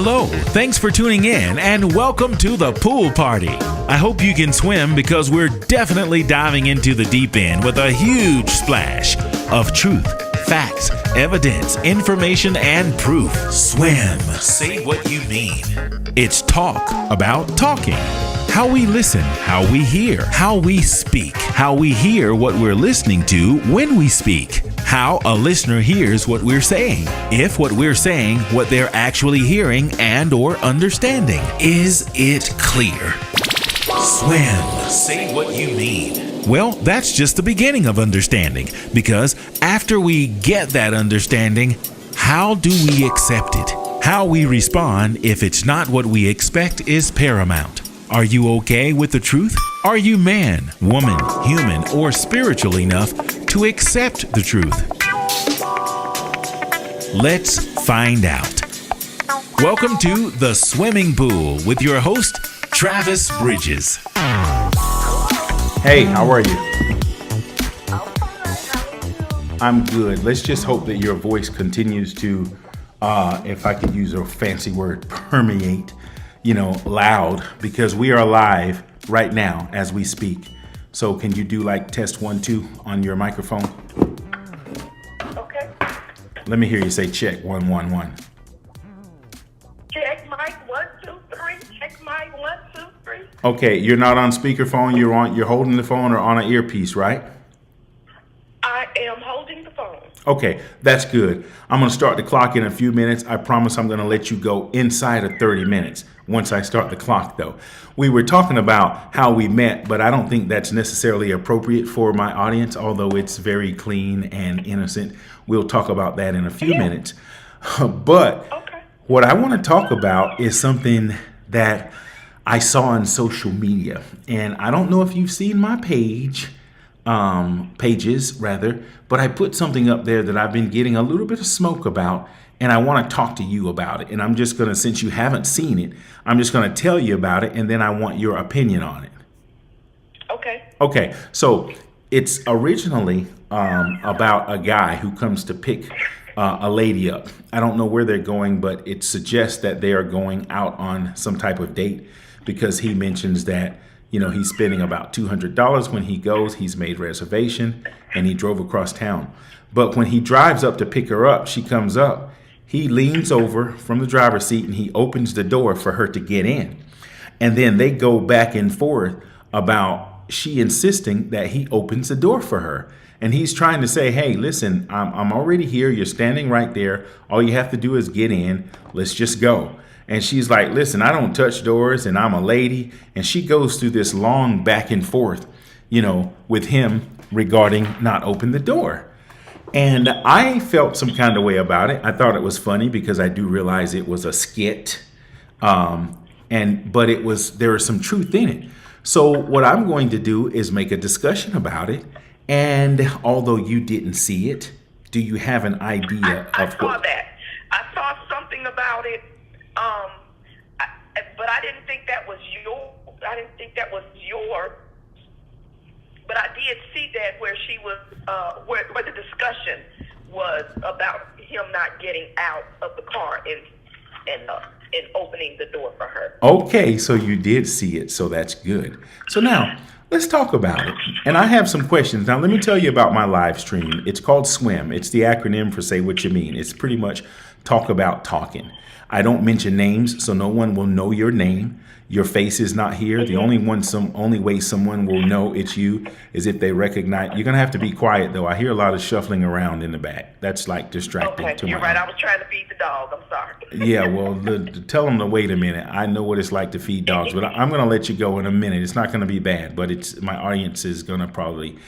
Hello, thanks for tuning in and welcome to the pool party. I hope you can swim because we're definitely diving into the deep end with a huge splash of truth, facts, evidence, information, and proof. Swim. Say what you mean. It's talk about talking. How we listen, how we hear, how we speak, how we hear what we're listening to when we speak, how a listener hears what we're saying, if what we're saying, what they're actually hearing and or understanding. Is it clear? Swim. Say what you mean. Well, that's just the beginning of understanding, because after we get that understanding, how do we accept it? How we respond if it's not what we expect is paramount. Are you okay with the truth? Are you man, woman, human, or spiritual enough to accept the truth? Let's find out. Welcome to The Swimming Pool with your host, Travis Bridges. Hey, how are you? I'm good. Let's just hope that your voice continues to, if I could use a fancy word, permeate, loud, because we are live right now as we speak. So can you do like test 1, 2 on your microphone? Okay. Let me hear you say check 1, 1, 1. Check mic 1, 2, 3. Check mic 1, 2, 3. Okay, you're not on speakerphone. You're holding the phone or on an earpiece, right? I am holding the phone. Okay, that's good. I'm going to start the clock in a few minutes. I promise I'm going to let you go inside of 30 minutes once I start the clock, though. We were talking about how we met, but I don't think that's necessarily appropriate for my audience, although it's very clean and innocent. We'll talk about that in a few minutes. But Okay. what I want to talk about is something that I saw on social media. And I don't know if you've seen my pages, but I put something up there that I've been getting a little bit of smoke about, and I want to talk to you about it. And I'm just going to, since you haven't seen it, I'm just going to tell you about it, and then I want your opinion on it. Okay, so it's originally about a guy who comes to pick a lady up. I don't know where they're going, but it suggests that they are going out on some type of date, because he mentions that he's spending about $200 when he goes. He's made reservation and he drove across town. But when he drives up to pick her up, she comes up. He leans over from the driver's seat and he opens the door for her to get in. And then they go back and forth about she insisting that he opens the door for her. And he's trying to say, hey, listen, I'm already here. You're standing right there. All you have to do is get in. Let's just go. And she's like, listen, I don't touch doors and I'm a lady. And she goes through this long back and forth, with him regarding not open the door. And I felt some kind of way about it. I thought it was funny because I do realize it was a skit. But there was some truth in it. So what I'm going to do is make a discussion about it. And although you didn't see it, do you have an idea I saw that. I saw something about it. But I didn't think that was your. But I did see that where she was, where the discussion was about him not getting out of the car and opening the door for her. Okay, so you did see it, so that's good. So now let's talk about it. And I have some questions. Now let me tell you about my live stream. It's called SWIM. It's the acronym for Say What You Mean. It's pretty much talk about talking. I don't mention names, so no one will know your name. Your face is not here. The only way someone will know it's you is if they recognize. You're gonna have to be quiet though. I hear a lot of shuffling around in the back. That's like distracting. Okay, you're right. I was trying to feed the dog. I'm sorry. Yeah, well, tell them to wait a minute. I know what it's like to feed dogs, but I'm gonna let you go in a minute. It's not gonna be bad, but my audience is gonna probably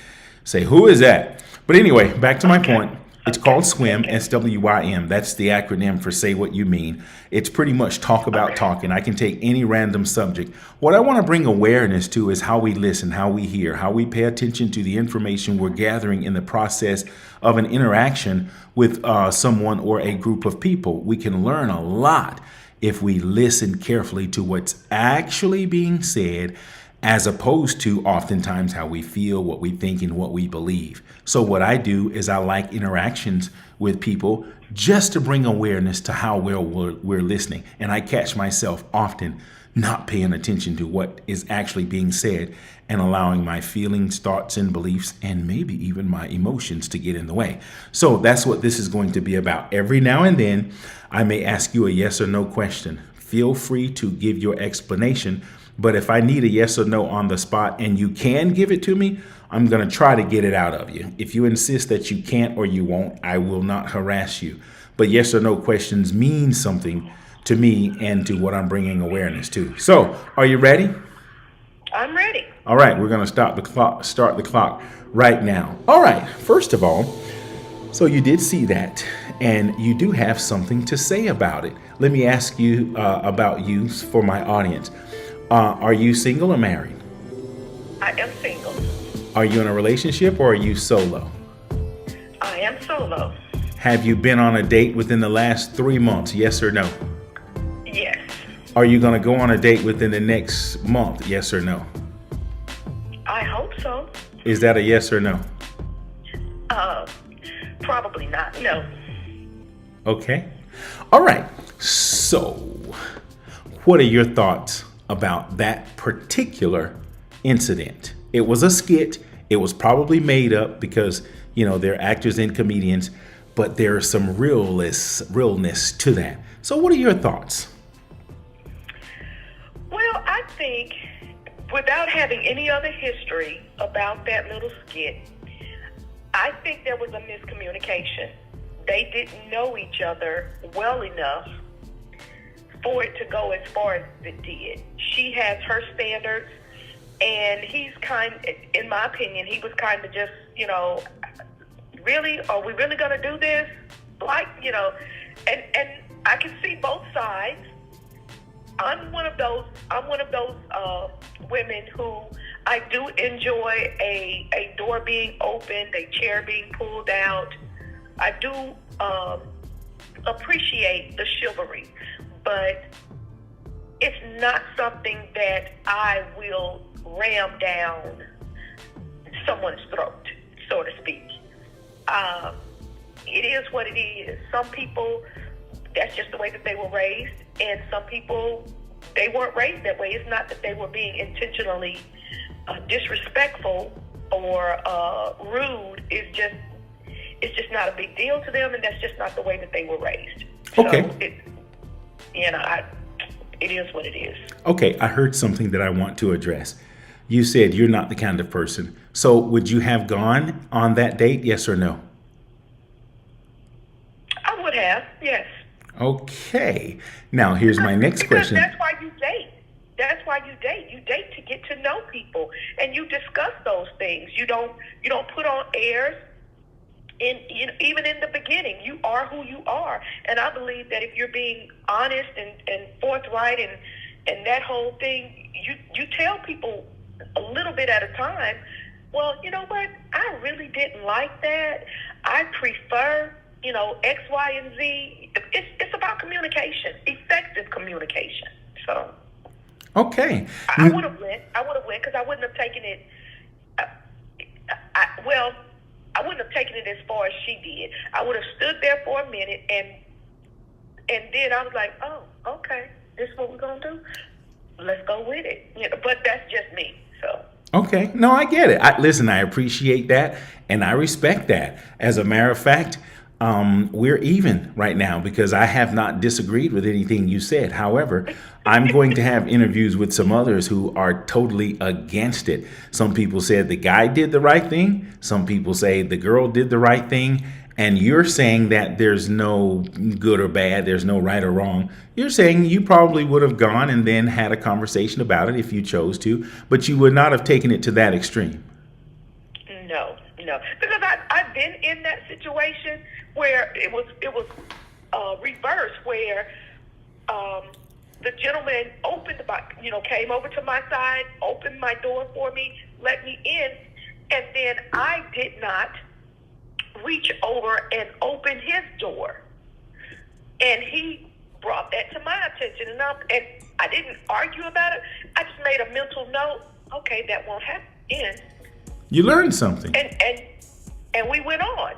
say, "Who is that?" But anyway, back to my point. It's called SWIM, SWIM. That's the acronym for Say What You Mean. It's pretty much talk about talking. I can take any random subject. What I want to bring awareness to is how we listen, how we hear, how we pay attention to the information we're gathering in the process of an interaction with someone or a group of people. We can learn a lot if we listen carefully to what's actually being said, as opposed to oftentimes how we feel, what we think, and what we believe. So what I do is I like interactions with people just to bring awareness to how well we're listening. And I catch myself often not paying attention to what is actually being said and allowing my feelings, thoughts, and beliefs, and maybe even my emotions to get in the way. So that's what this is going to be about. Every now and then, I may ask you a yes or no question. Feel free to give your explanation, but if I need a yes or no on the spot and you can give it to me, I'm going to try to get it out of you. If you insist that you can't or you won't, I will not harass you. But yes or no questions mean something to me and to what I'm bringing awareness to. So, are you ready? I'm ready. All right, we're going to start the clock right now. All right, first of all, so you did see that, and you do have something to say about it. Let me ask you about you for my audience. Are you single or married? I am single. Are you in a relationship or are you solo? I am solo. Have you been on a date within the last 3 months, yes or no? Yes. Are you going to go on a date within the next month, yes or no? I hope so. Is that a yes or no? Probably not. No. Okay. All right. So, what are your thoughts about that particular incident? It was a skit. It was probably made up because, they're actors and comedians, but there's some realness to that. So what are your thoughts? Well, I think without having any other history about that little skit, I think there was a miscommunication. They didn't know each other well enough for it to go as far as it did. She has her standards, and he's in my opinion, he was kind of just, really, are we really going to do this? And I can see both sides. I'm one of those women who I do enjoy a door being opened, a chair being pulled out. I do appreciate the chivalry, but it's not something that I will ram down someone's throat, so to speak. It is what it is. Some people, that's just the way that they were raised, and some people, they weren't raised that way. It's not that they were being intentionally disrespectful or rude. It's just not a big deal to them, and that's just not the way that they were raised. Okay. So it is what it is. Okay, I heard something that I want to address. You said you're not the kind of person. So would you have gone on that date, yes or no? I would have, yes. Okay. Now, here's my next question. That's why you date. That's why you date. You date to get to know people, and you discuss those things. You don't put on airs. Even in the beginning, you are who you are. And I believe that if you're being honest and forthright and that whole thing, you tell people a little bit at a time, well, you know what? I really didn't like that. I prefer, X, Y, and Z. It's about communication, effective communication. So, okay. I would have went because I wouldn't have taken it. I wouldn't have taken it as far as she did. I would have stood there for a minute, and then I was like, oh, okay, this is what we're going to do? Let's go with it. But that's just me, so. Okay. No, I get it. Listen, I appreciate that, and I respect that. As a matter of fact, we're even right now because I have not disagreed with anything you said. However, I'm going to have interviews with some others who are totally against it. Some people said the guy did the right thing. Some people say the girl did the right thing. And you're saying that there's no good or bad, there's no right or wrong. You're saying you probably would have gone and then had a conversation about it if you chose to, but you would not have taken it to that extreme. No. Because I've been in that situation where it was reversed, where the gentleman came over to my side, opened my door for me, let me in, and then I did not reach over and open his door. And he brought that to my attention, and I didn't argue about it. I just made a mental note, okay, that won't happen. You learned something. And we went on,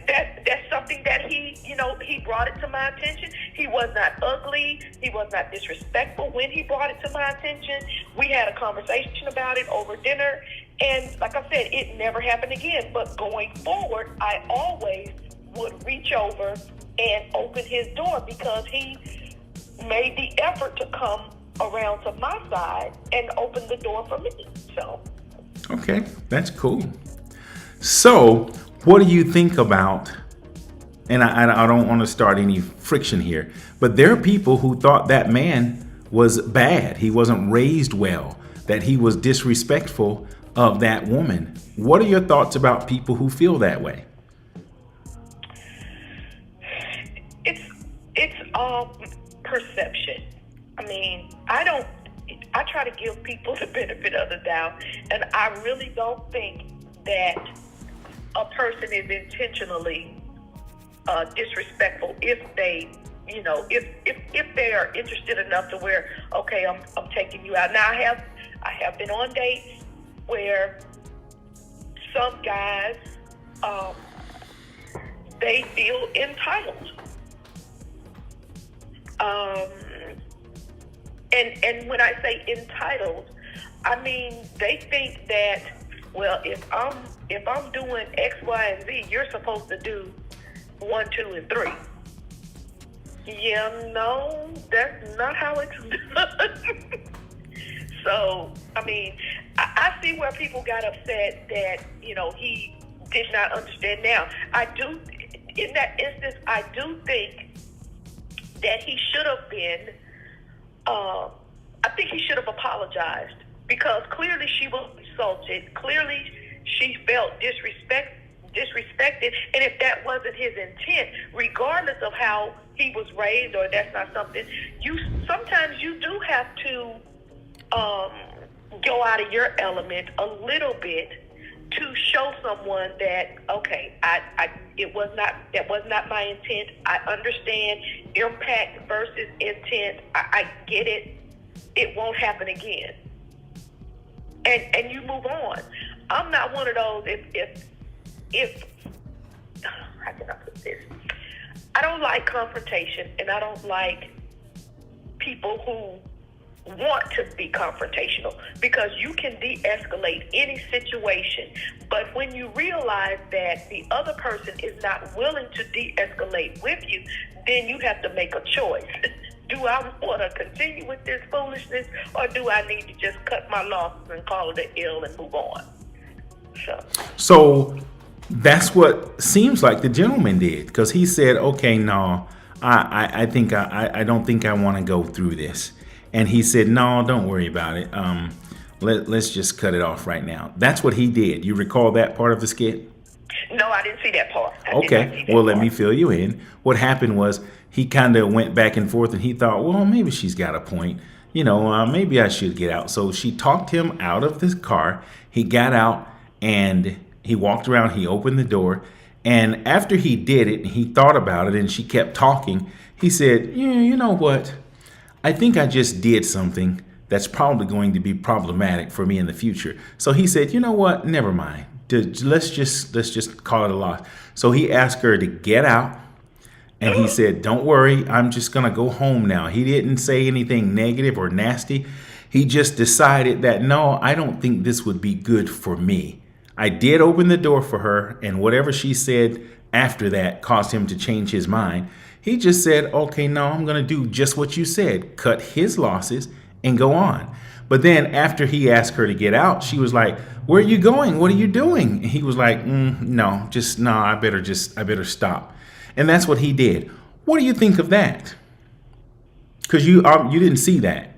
that's something that he brought it to my attention. He was not ugly. He was not disrespectful when he brought it to my attention. We had a conversation about it over dinner, and like I said, it never happened again. But going forward, I always would reach over and open his door because he made the effort to come around to my side and open the door for me. So, okay, that's cool. So, what do you think about, and I don't want to start any friction here, but there are people who thought that man was bad. He wasn't raised well, that he was disrespectful of that woman. What are your thoughts about people who feel that way? It's all perception. I mean, I try to give people the benefit of the doubt, and I really don't think that a person is intentionally disrespectful if they, if they are interested enough to where, okay, I'm taking you out. Now I have been on dates where some guys they feel entitled. And when I say entitled, I mean they think that, well, if I'm doing X, Y, and Z, you're supposed to do 1, 2, and 3. Yeah, no, that's not how it's done. So, I mean, I see where people got upset that, he did not understand. Now, in that instance, I do think that he should have been, I think he should have apologized, because clearly she was insulted. Clearly she felt disrespected. And if that wasn't his intent, regardless of how he was raised, or that's not something, sometimes you do have to go out of your element a little bit to show someone that, okay, that was not my intent. I understand impact versus intent. I get it. It won't happen again. And you move on. I'm not one of those, if how can I put this? I don't like confrontation, and I don't like people who want to be confrontational, because you can de-escalate any situation. But when you realize that the other person is not willing to de-escalate with you, then you have to make a choice. Do I want to continue with this foolishness, or do I need to just cut my losses and call it an ill and move on? So that's what seems like the gentleman did, because he said, okay, no, I think I don't think I want to go through this. And he said, no, don't worry about it. Let's just cut it off right now. That's what he did. You recall that part of the skit? No, I didn't see that part. Okay, well, let me fill you in. What happened was he kind of went back and forth, and he thought, well, maybe she's got a point. Maybe I should get out. So she talked him out of the car. He got out, and he walked around. He opened the door. And after he did it, he thought about it, and she kept talking. He said, yeah, you know what? I think I just did something that's probably going to be problematic for me in the future. So he said, you know what? Never mind. Let's just call it a loss. So he asked her to get out, and he said, don't worry, I'm just going to go home now. He didn't say anything negative or nasty. He just decided that, no, I don't think this would be good for me. I did open the door for her, and whatever she said after that caused him to change his mind. He just said, okay, no, I'm going to do just what you said, cut his losses and go on. But then after he asked her to get out, she was like, where are you going? What are you doing? And he was like, no, I better stop. And that's what he did. What do you think of that? Because you didn't see that.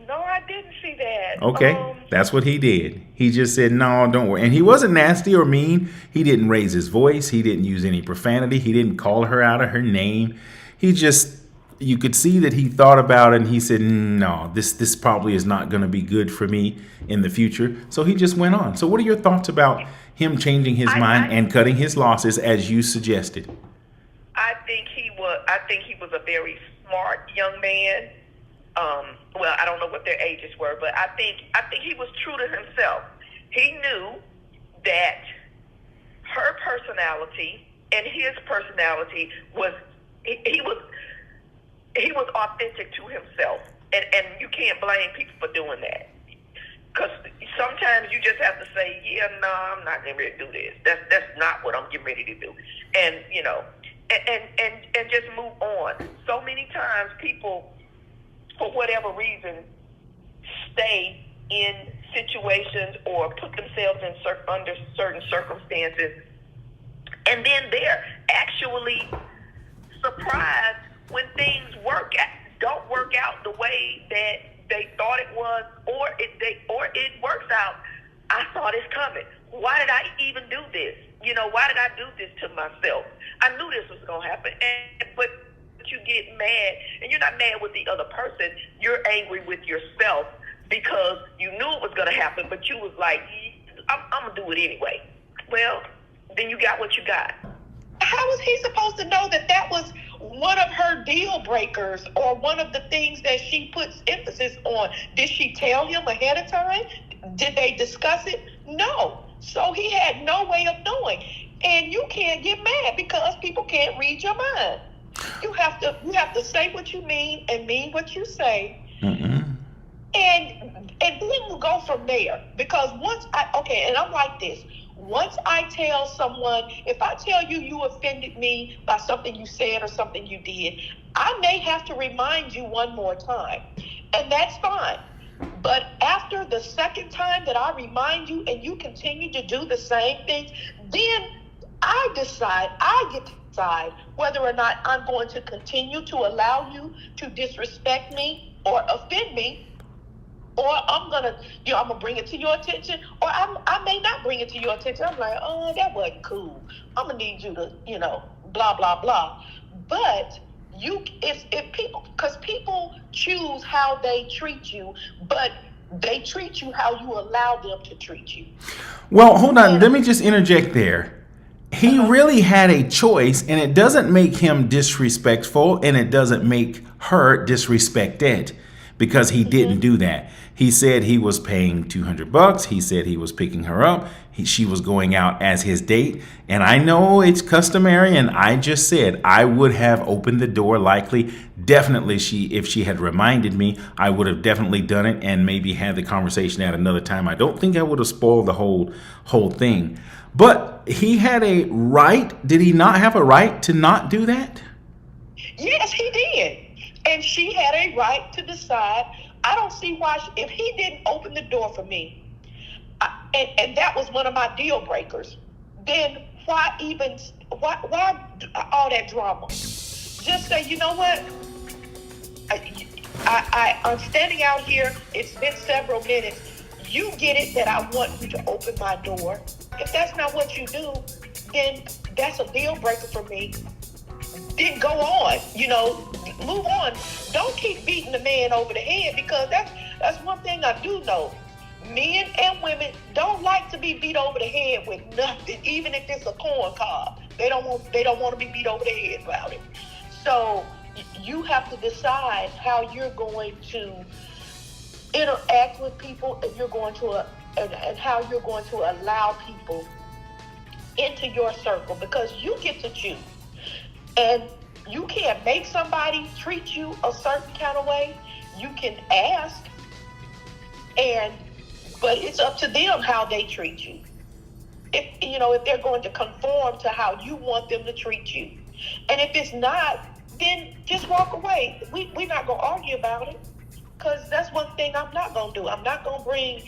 No, I didn't see that. Okay, that's what he did. He just said, no, don't worry. And he wasn't nasty or mean. He didn't raise his voice. He didn't use any profanity. He didn't call her out of her name. You could see that he thought about it, and he said, no, this probably is not going to be good for me in the future. So he just went on. So what are your thoughts about him changing his mind and cutting his losses as you suggested? I think he was a very smart young man. Well, I don't know what their ages were, but I think he was true to himself. He knew that her personality and his personality was he was authentic to himself, and you can't blame people for doing that. Because sometimes you just have to say, yeah, no, I'm not getting ready to do this. That's not what I'm getting ready to do. And, you know, and just move on. So many times people, for whatever reason, stay in situations or put themselves in under certain circumstances, and then they're actually surprised when things don't work out the way that they thought it was, or it works out. I saw this coming. Why did I even do this? You know, why did I do this to myself? I knew this was going to happen. But you get mad, and you're not mad with the other person. You're angry with yourself because you knew it was going to happen, but you was like, I'm going to do it anyway. Well, then you got what you got. How was he supposed to know that that was one of her deal breakers or one of the things that she puts emphasis on? Did she tell him ahead of time? Did they discuss it? No. So he had no way of knowing. And you can't get mad because people can't read your mind. You have to say what you mean and mean what you say. Mm-mm. And then you go from there. Because and I'm like this. Once I tell someone, if I tell you offended me by something you said or something you did, I may have to remind you one more time. And that's fine. But after the second time that I remind you and you continue to do the same things, then I get to decide whether or not I'm going to continue to allow you to disrespect me or offend me, or I'm gonna bring it to your attention, or I may not bring it to your attention. I'm like, oh, that wasn't cool. I'm gonna need you to, blah blah blah. But because people choose how they treat you, but they treat you how you allow them to treat you. Well, hold on. Let me just interject there. He really had a choice, and it doesn't make him disrespectful, and it doesn't make her disrespected, because he didn't do that. He said he was paying $200. He said he was picking her up. She was going out as his date. And I know it's customary, and I just said I would have opened the door likely. Definitely, if she had reminded me, I would have definitely done it and maybe had the conversation at another time. I don't think I would have spoiled the whole thing. But he had a right. Did he not have a right to not do that? Yes, he did. And she had a right to decide. I don't see why, if he didn't open the door for me, and that was one of my deal breakers, then why all that drama? Just say, you know what? I'm standing out here. It's been several minutes. You get it that I want you to open my door. If that's not what you do, then that's a deal breaker for me. Then go on, move on. Don't keep beating the man over the head, because that's one thing I do know. Men and women don't like to be beat over the head with nothing, even if it's a corn cob. They don't want to be beat over the head about it. So you have to decide how you're going to interact with people, and and how you're going to allow people into your circle, because you get to choose. And you can't make somebody treat you a certain kind of way. You can ask, but it's up to them how they treat you. If they're going to conform to how you want them to treat you. And if it's not, then just walk away. We're not going to argue about it, because that's one thing I'm not going to do. I'm not going to bring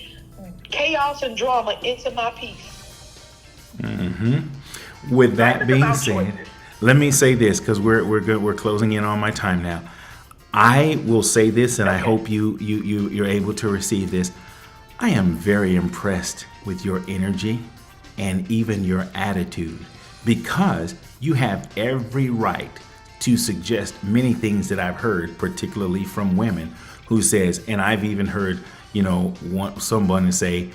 chaos and drama into my piece. Mm-hmm. With that being said, let me say this, because we're good. We're closing in on my time now. I will say this, and I hope you're able to receive this. I am very impressed with your energy and even your attitude, because you have every right to suggest many things that I've heard, particularly from women who says, and I've even heard, someone say,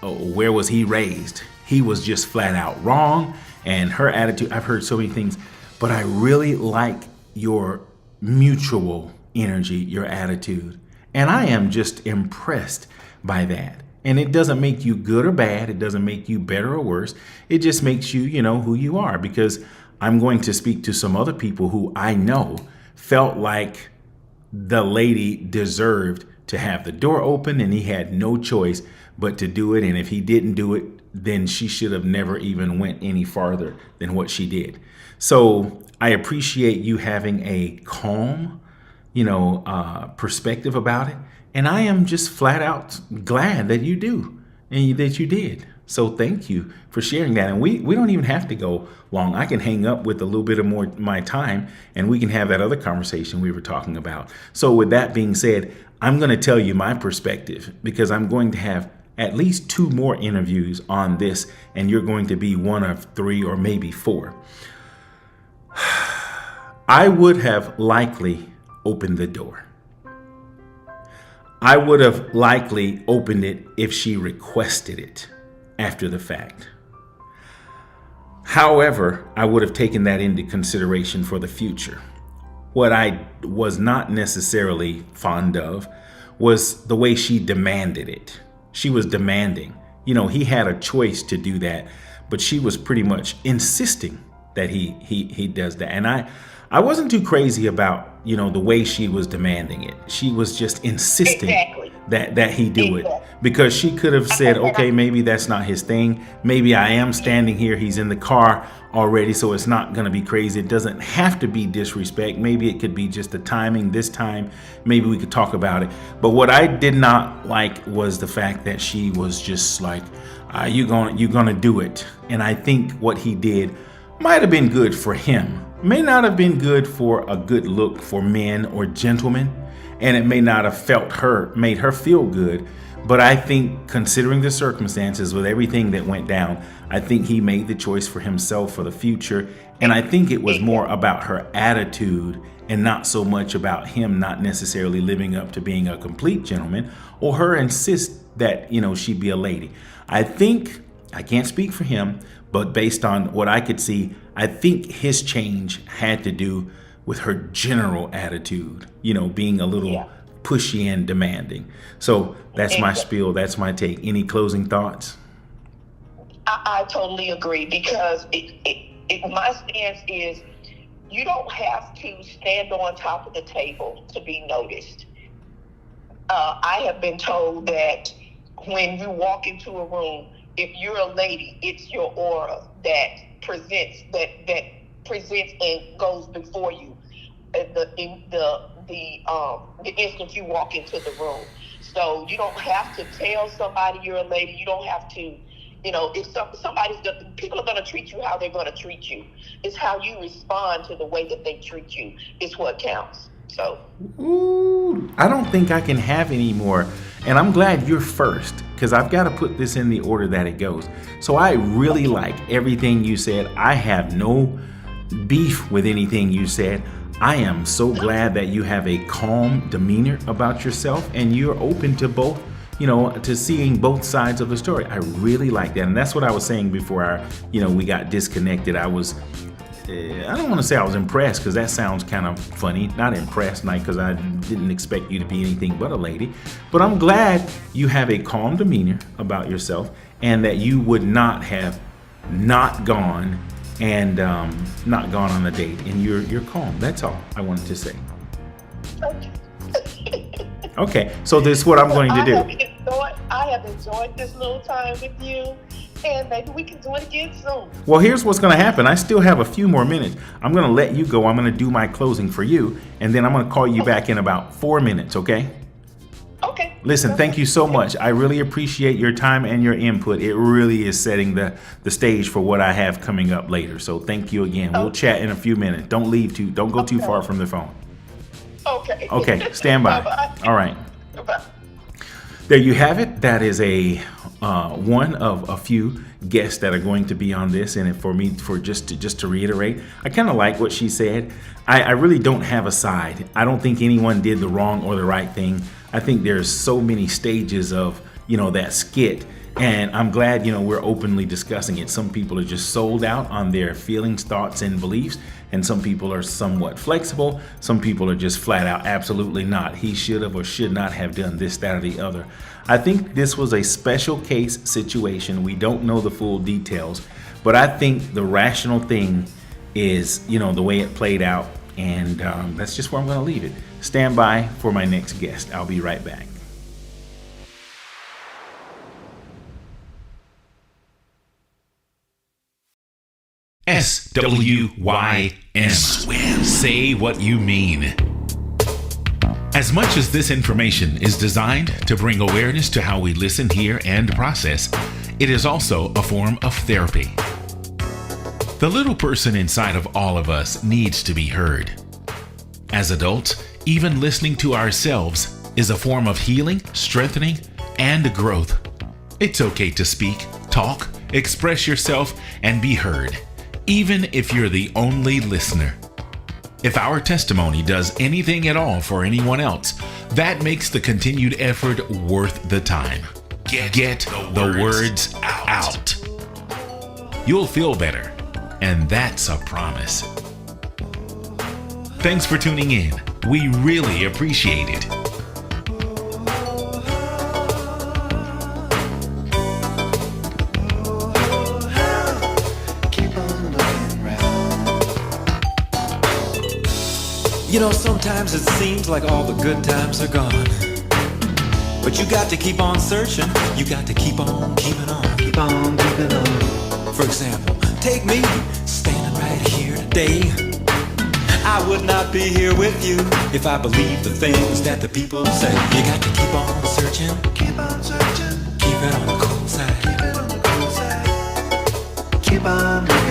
where was he raised? He was just flat out wrong. And her attitude, I've heard so many things, but I really like your mutual energy, your attitude. And I am just impressed by that. And it doesn't make you good or bad. It doesn't make you better or worse. It just makes you, who you are. Because I'm going to speak to some other people who I know felt like the lady deserved to have the door open and he had no choice but to do it. And if he didn't do it, then she should have never even went any farther than what she did. So I appreciate you having a calm, perspective about it. And I am just flat out glad that you do and that you did. So thank you for sharing that. And we don't even have to go long. I can hang up with a little bit of more my time and we can have that other conversation we were talking about. So with that being said, I'm going to tell you my perspective because I'm going to have at least 2 more interviews on this and you're going to be one of 3 or maybe 4. I would have likely opened the door. I would have likely opened it if she requested it after the fact. However, I would have taken that into consideration for the future. What I was not necessarily fond of was the way she demanded it. She was demanding. He had a choice to do that, but she was pretty much insisting that he does that. And I wasn't too crazy about, the way she was demanding it. She was just insisting that he do it because she could have said, okay, maybe that's not his thing. Maybe I am standing here. He's in the car already. So it's not going to be crazy. It doesn't have to be disrespect. Maybe it could be just the timing this time. Maybe we could talk about it. But what I did not like was the fact that she was just like, you're going to do it. And I think what he did might have been good for him. May not have been good for a good look for men or gentlemen, and it may not have made her feel good. But I think considering the circumstances with everything that went down, I think he made the choice for himself for the future. And I think it was more about her attitude and not so much about him not necessarily living up to being a complete gentleman or her insist that, she be a lady. I think, I can't speak for him, but based on what I could see, I think his change had to do with her general attitude, being a little pushy and demanding. So that's my spiel. That's my take. Any closing thoughts? I totally agree because my stance is you don't have to stand on top of the table to be noticed. I have been told that when you walk into a room, if you're a lady, it's your aura that presents and goes before you. The instant you walk into the room. So you don't have to tell somebody you're a lady. You don't have to, if people are going to treat you how they're going to treat you. It's how you respond to the way that they treat you is what counts. So. Ooh, I don't think I can have any more. And I'm glad you're first because I've got to put this in the order that it goes. So I really like everything you said. I have no beef with anything you said. I am so glad that you have a calm demeanor about yourself and you're open to both, to seeing both sides of the story. I really like that. And that's what I was saying before we got disconnected. I don't want to say I was impressed because that sounds kind of funny. Not impressed, because I didn't expect you to be anything but a lady. But I'm glad you have a calm demeanor about yourself and that you would not have not gone on a date, and you're calm. That's all I wanted to say. Okay, so this is what I'm going to do. I have enjoyed this little time with you, and maybe we can do it again soon. Well, here's what's going to happen. I still have a few more minutes. I'm going to let you go. I'm going to do my closing for you, and then I'm going to call you back in about 4 minutes, okay? Okay. Listen, thank you so much. I really appreciate your time and your input. It really is setting the stage for what I have coming up later. So thank you again. We'll chat in a few minutes. Don't go too far from the phone. Okay. Okay, stand by. Bye-bye. All right. Bye-bye. There you have it. That is one of a few guests that are going to be on this. And just to reiterate, I kind of like what she said. I really don't have a side. I don't think anyone did the wrong or the right thing. I think there's so many stages of, that skit. And I'm glad, we're openly discussing it. Some people are just sold out on their feelings, thoughts, and beliefs. and some people are somewhat flexible. Some people are just flat out absolutely not. He should have or should not have done this, that, or the other. I think this was a special case situation. We don't know the full details, but I think the rational thing is, the way it played out, and that's just where I'm going to leave it. Stand by for my next guest. I'll be right back. SWYM. Say what you mean. As much as this information is designed to bring awareness to how we listen, hear, and process, it is also a form of therapy. The little person inside of all of us needs to be heard. As adults, even listening to ourselves is a form of healing, strengthening, and growth. It's okay to speak, talk, express yourself, and be heard, even if you're the only listener. If our testimony does anything at all for anyone else, that makes the continued effort worth the time. Get the words out. You'll feel better, and that's a promise. Thanks for tuning in. We really appreciate it. Sometimes it seems like all the good times are gone. But you got to keep on searching. You got to keep on keeping on. Keep on keeping on. For example, take me standing right here today. I would not be here with you if I believed the things that the people say. You got to keep on searching. Keep on searching. Keep it on the cold side. Keep it on the cold side. Keep on moving.